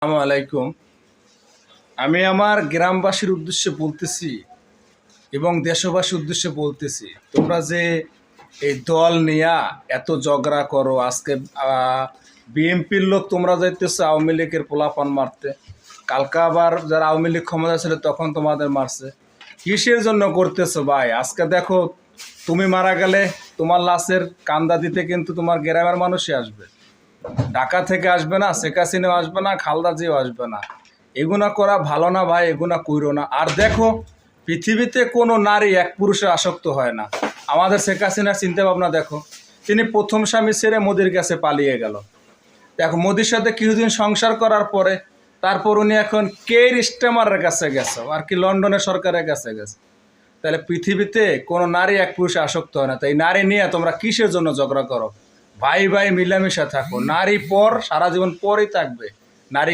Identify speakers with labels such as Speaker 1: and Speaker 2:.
Speaker 1: আসসালামু আলাইকুম। আমি আমার গ্রামবাসীর উদ্দেশ্যে বলতেছি এবং দেশবাসীর উদ্দেশ্যে বলতেছি, তোমরা যে এই দল নিয়া এত ঝগড়া করো, আজকে বিএনপির লোক তোমরা যাইতেছো আওয়ামী লীগের পোলাপান মারতে, কালকা আবার যারা আওয়ামী লীগ ক্ষমতা ছিল তখন তোমাদের মারছে। কিসের জন্য করতেছো ভাই? আজকে দেখো, তুমি মারা গেলে তোমার লাশের কান্দা দিতে কিন্তু তোমার গ্রামের মানুষই আসবে, ঢাকা থেকে আসবে না, শেখ হাসিনাও আসবে না, খালদা জিও আসবে না। এগুনা করা ভালো না ভাই, এগুনা কইরো না। আর দেখো, পৃথিবীতে কোনো নারী এক পুরুষে আসক্ত হয় না। আমাদের শেখ হাসিনার চিন্তা ভাবনা দেখো, তিনি প্রথম স্বামী ছেড়ে মোদির কাছে পালিয়ে গেল। দেখো, মোদির সাথে কিছুদিন সংসার করার পরে তারপর উনি এখন কের স্টেমারের কাছে গেছে, আর কি লন্ডনের সরকারের কাছে গেছে। তাহলে পৃথিবীতে কোনো নারী এক পুরুষে আসক্ত হয় না। তাই নারী নিয়ে তোমরা কিসের জন্য ঝগড়া করো? ভাই ভাই মিলামিশা থাকো। নারী পর, সারা জীবন পরই থাকবে। নারী